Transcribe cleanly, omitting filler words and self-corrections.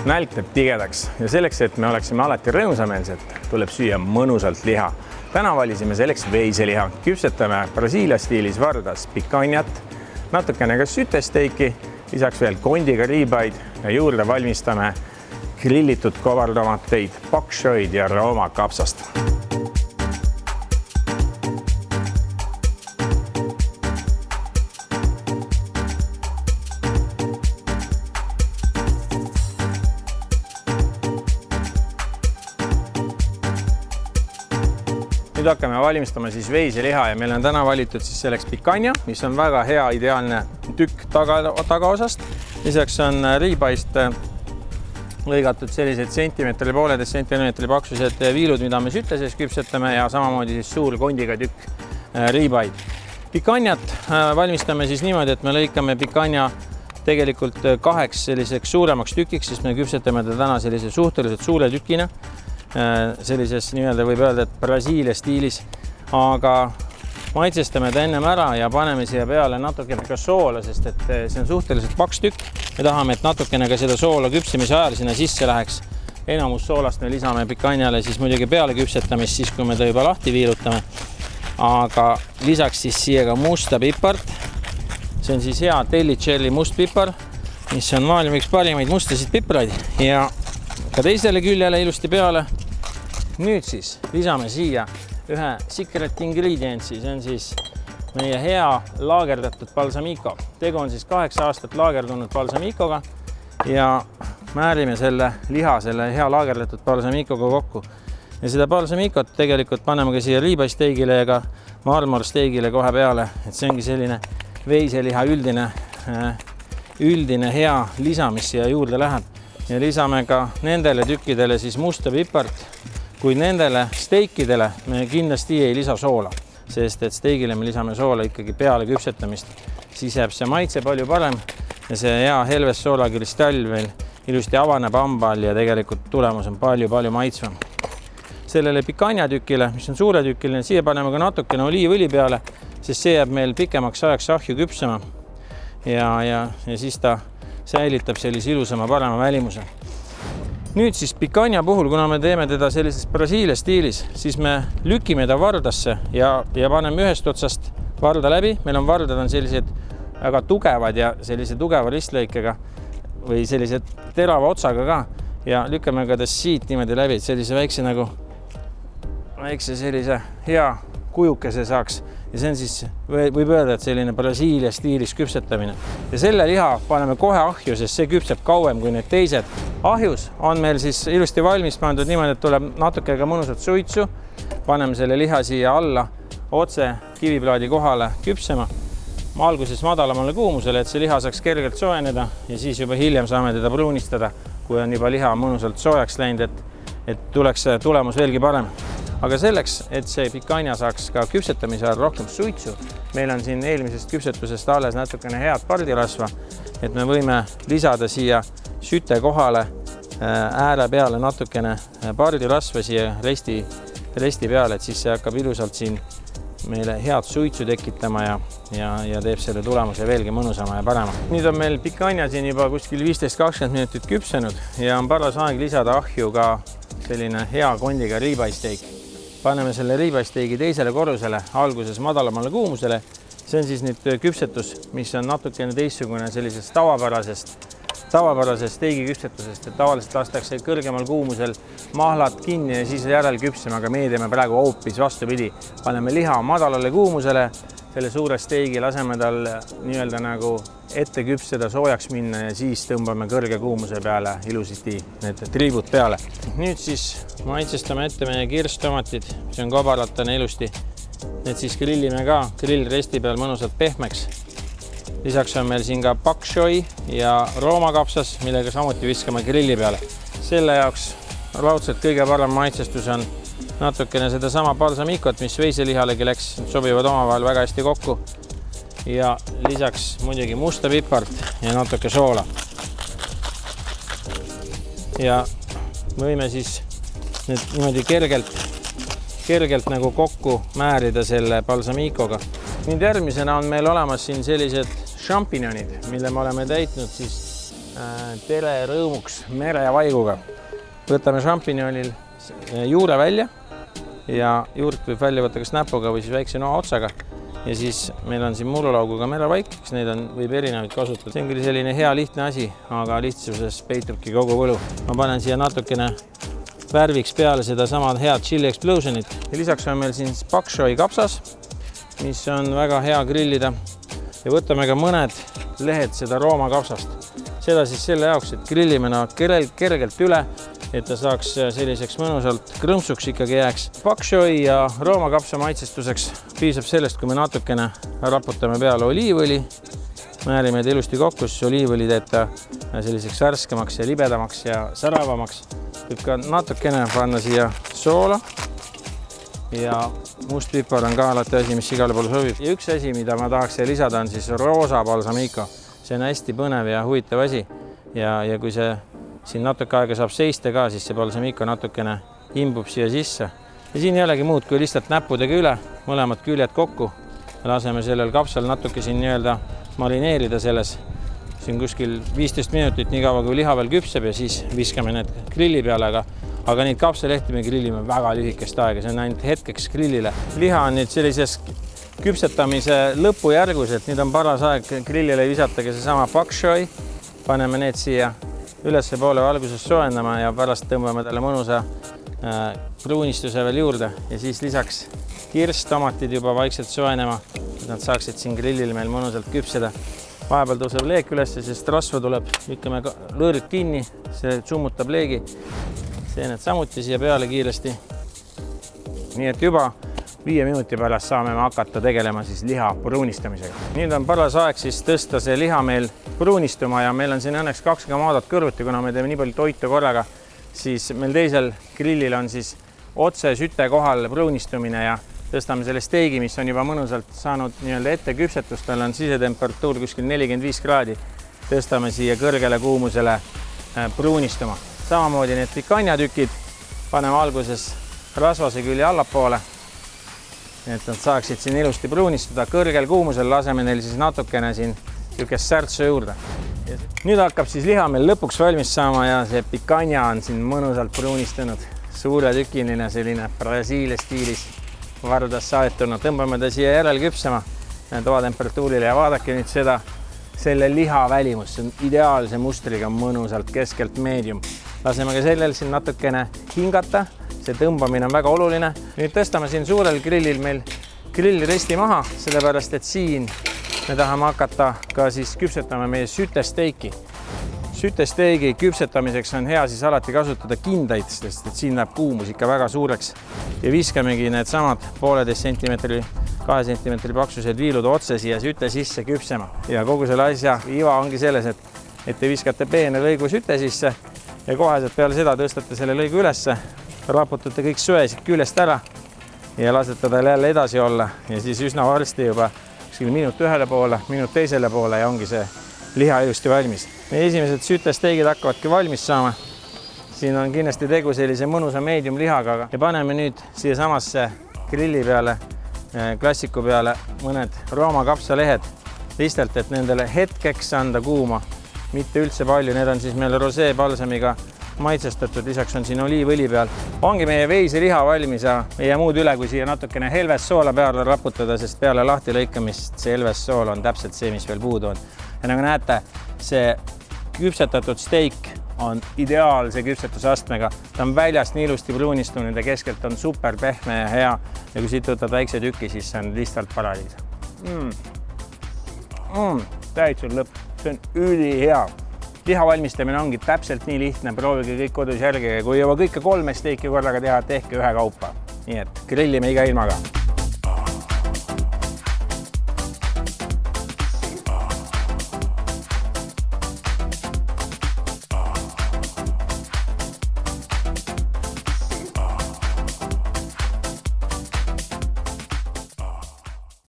Nälg teeb tigedaks ja selleks, et me oleksime alati rõõmsameelsed, tuleb süüa mõnusalt liha. Täna valisime selleks veiseliha. Küpsetame Brasiilia stiilis vardas picanjat, natukene ka sütesteiki, lisaks veel kondiga riibaid ja juurde valmistame grillitud kovartomateid, pak choi'd ja Rooma kapsast. Nüüd hakkame valmistama siis veiseliha ja meil on täna valitud siis selleks pikanja, mis on väga hea ideaalne tükk tagaosast. Lisaks on riibaist lõigatud sellised sentimeetri, 1,5 sentimeetri paksused viilud, mida me sütte sees küpsetame ja samamoodi siis suur kondiga tükk riibaid. Pikanjat valmistame siis niimoodi, et me lõikame pikanja tegelikult 2 selliseks suuremaks tükiks, sest me küpsetame ta täna sellise suhteliselt suure tükina. Sellises nii-öelda võib öelda, et Brasiilia stiilis, aga maitsestame ta ennem ära ja paneme siia peale natukene ka soola, sest et see on suhteliselt paks tükk. Me tahame, et natukene ka seda soola küpsemise ajal sinna sisse läheks. Enamus soolast me lisame pikanjale siis muidugi peale küpsetamist, siis kui me ta juba lahti viilutame. Aga lisaks siis siia ka musta pipart. See on siis hea Tellicelli must pipar, mis on maailma üks parimaid mustasid pipraid ja ka teisele küljele ilusti peale. Nüüd siis lisame siia ühe secret ingredientsi, see on siis meie hea laagerdatud balsamico. Tegu on siis 8 aastat laagerdunud balsamicoga ja määrime selle liha, selle hea laagerdatud balsamicoga kokku. Ja seda balsamicot tegelikult paneme ka siia riibasteigile ja ka marmorsteigile kohe peale, et see ongi selline veiseliha üldine hea lisa, mis siia juurde läheb. Ja lisame ka nendele tükkidele siis musta pipart, kuid nendele steikidele me kindlasti ei lisa soola, sest et steigile me lisame soola ikkagi peale küpsetamist. Siis jääb see maitse palju parem ja see hea helves soolakristall veel ilusti avaneb hambal ja tegelikult tulemus on palju maitsvam. Sellele pikanja tükile, mis on suure tükiline, siia paneme ka natukene oliivõli peale, sest see jääb meil pikemaks ajaks ahju küpsema ja siis ta säilitab sellise ilusama parema välimuse. Nüüd siis pikanja puhul, kuna me teeme teda sellises Brasiilia stiilis, siis me lükime ta vardasse ja paneme ühest otsast varda läbi. Meil on vardad on sellised väga tugevad ja sellise tugeva ristlõikega või sellise terava otsaga ka ja lükkame ka ta siit niimoodi läbi, et sellise väikse sellise hea kujukese saaks. Ja see on siis, võib öelda, et selline Brasiilia stiilis küpsetamine. Ja selle liha paneme kohe ahju, sest see küpseb kauem kui need teised. Ahjus on meil siis ilusti valmis pandud niimoodi, et tuleb natuke ka mõnusat suitsu. Paneme selle liha siia alla otse kiviplaadi kohale küpsema. Alguses madalamale kuumusele, et see liha saaks kergelt soojeneda ja siis juba hiljem saame teda pruunistada, kui on juba liha mõnusalt soojaks läinud, et tuleks tulemus veelgi parem. Aga selleks, et see pikanja saaks ka küpsetamise ajal rohkem suitsu, meil on siin eelmisest küpsetusest alles natukene head pardirasva, et me võime lisada siia süte kohale ääre peale natukene pardirasva siia resti peale, et siis see hakkab ilusalt siin meile head suitsu tekitama ja teeb selle tulemuse veelgi mõnusama ja parema. Nüüd on meil pikanja siin juba kuskil 15-20 minutit küpsenud ja on paras aeg lisada ahju ka selline hea kondiga riibaisteik. Paneme selle riibasteigi teisele korrusele, alguses madalamale kuumusele. See on siis nüüd küpsetus, mis on natukene teistsugune sellisest tavapärasest steigi küpsetusest, et tavaliselt lastakse kõrgemal kuumusel mahlad kinni ja siis järel küpsema, aga meie teeme praegu hoopis vastupidi. Paneme liha madalale kuumusele, selle suure steigi laseme tal nii-öelda nagu ette küpseda, soojaks minna ja siis tõmbame kõrge kuumuse peale ilusasti need triibud peale. Nüüd siis maitsestame ette meie kirstomatid, see on kobaratane ilusti. Need siis grillime ka grillresti peal mõnusalt pehmeks. Lisaks on meil siin ka pak choi'd ja Rooma kapsas, millega samuti viskame grilli peale. Selle jaoks raudselt kõige parem maitsestus on natukene seda sama balsamicot, mis veiselihalegi läks, sobivad omavahel väga hästi kokku. Ja lisaks muidugi musta pipart ja natuke soola. Ja võime siis nüüd niimoodi kergelt nagu kokku määrida selle balsamicoga. Nüüd järgmisena on meil olemas siin sellised šampinjonid, mille me oleme täitnud siis tere rõõmuks merevaibuga. Võtame šampinjonil juure välja ja juurt võib välja võtta kas näpuga või siis väikse noa otsaga. Ja siis meil on siin mullulauguga merevaik, kes neid võib erinevaid kasutada. See on küll selline hea lihtne asi, aga lihtsuses peitubki kogu võlu. Ma panen siia natukene värviks peale seda sama head chili explosionit. Ja lisaks on meil siin pak choi kapsas, mis on väga hea grillida. Ja võtame ka mõned lehed seda rooma kapsast. Seda siis selle jaoks, et grillime kergelt üle, et ta saaks selliseks mõnusalt krõmpsuks ikkagi jääks. Pak choi ja rooma kapsa maitsestuseks piisab sellest, kui me natukene raputame peale oliivõli. Määrime ta ilusti kokku, siis oliivõli teeb ta selliseks värskemaks ja libedamaks ja säravamaks. Võib ka natukene panna siia soola ja mustpipar on ka alati asi, mis igale poole sobib. Ja üks asi, mida ma tahaks lisada, on siis roosa balsamico. See on hästi põnev ja huvitav asi ja kui see siin natuke aega saab seista ka, siis see balsamico natukene imbub siia sisse. Ja siin ei olegi muud, kui lihtsalt näppudega üle, mõlemad küljed kokku. Laseme sellel kapsal natuke siin nii-öelda marineerida selles. Siin kuskil 15 minutit nii kaua, kui liha veel küpseb ja siis viskame need grilli peale, aga neid kapsalehti me grillime väga lühikest aega, see on ainult hetkeks grillile. Liha on nüüd sellises küpsetamise lõpujärgus, et nüüd on paras aeg grillile visatagi seesama pak choi. Paneme need siia ülesse poole alguses soojendama ja pärast tõmbame talle mõnusa pruunistuse veel juurde ja siis lisaks kirstomatid juba vaikselt soojenema, et nad saaksid siin grillil meil mõnusalt küpseda. Vahepeal tõuseb leek üles, sest rasva tuleb, lükkame lõõrid kinni, see summutab leegi. Seened samuti siia peale kiiresti. Nii et juba 5 minuti pärast saame hakata tegelema siis liha pruunistamisega. Nüüd on paras aeg siis tõsta see liha meil pruunistuma ja meil on siin õnneks 2 maadat kõrvuti, kuna me teeme nii palju toitu korraga, siis meil teisel grillil on siis otse süte kohal pruunistumine ja tõstame selle steigi, mis on juba mõnusalt saanud nii-öelda ette küpsetust, tal on sisetemperatuur kuskil 45 kraadi. Tõstame siia kõrgele kuumusele pruunistuma. Samamoodi need pikanjatükid paneme alguses rasvase külje allapoole, et nad saaksid siin ilusti pruunistuda. Kõrgel kuumusel laseme neil siis natukene siin niisugust särtsu juurde. Nüüd hakkab siis liha meil lõpuks valmis saama ja see pikanja on siin mõnusalt pruunistunud. Suure tükiline selline Brasiilia stiilis vardas saetunud. Tõmbame ta siia järel küpsema toatemperatuurile ja vaadake nüüd seda, selle liha välimus. See on ideaalse mustriga mõnusalt keskelt medium. Laseme ka sellel siin natukene hingata. See tõmbamine on väga oluline. Nüüd tõstame siin suurel grillil meil grillresti maha, sellepärast et siin me tahame hakata ka siis küpsetama meie sütesteiki. Sütesteigi küpsetamiseks on hea siis alati kasutada kindaid, sest et siin läheb kuumus ikka väga suureks. Ja viskamegi need samad 1,5 sentimeetri, 2 sentimeetri paksused viilud otse siia süte sisse küpsema. Ja kogu selle asja iva ongi selles, et te viskate peene lõigu süte sisse ja koheselt peale seda tõstate selle lõigu ülesse, raputate kõik söesid küljest ära ja lasete tal jälle edasi olla ja siis üsna varsti juba minut ühele poole, minut teisele poole ja ongi see liha ilusti valmis. Meie esimesed sütesteigid hakkavadki valmis saama. Siin on kindlasti tegu sellise mõnusa medium lihaga ja paneme nüüd siia samasse grilli peale, klassiku peale mõned rooma kapsalehed lihtsalt, et nendele hetkeks anda kuuma, mitte üldse palju. Need on siis meil rosee balsamiga maitsestatud, lisaks on siin oliivõli peal. Ongi meie veiseliha valmis ja ei jää muud üle, kui siia natukene helves soola peale raputada, sest peale lahti lõikamist see helves sool on täpselt see, mis veel puudu on. Ja nagu näete, see küpsetatud steik on ideaalse küpsetusastmega. Ta on väljast nii ilusti pruunistunud ja keskelt on super pehme ja hea. Ja kui siit võtad väikse tüki, siis see on lihtsalt paradiis. Täitsa lõpp. See on ülihea. Liha valmistamine ongi täpselt nii lihtne, proovige kõik kodus järgi. Kui juba kõike 3 steiki korraga teha, tehke ühe kaupa. Nii et grillime iga ilmaga.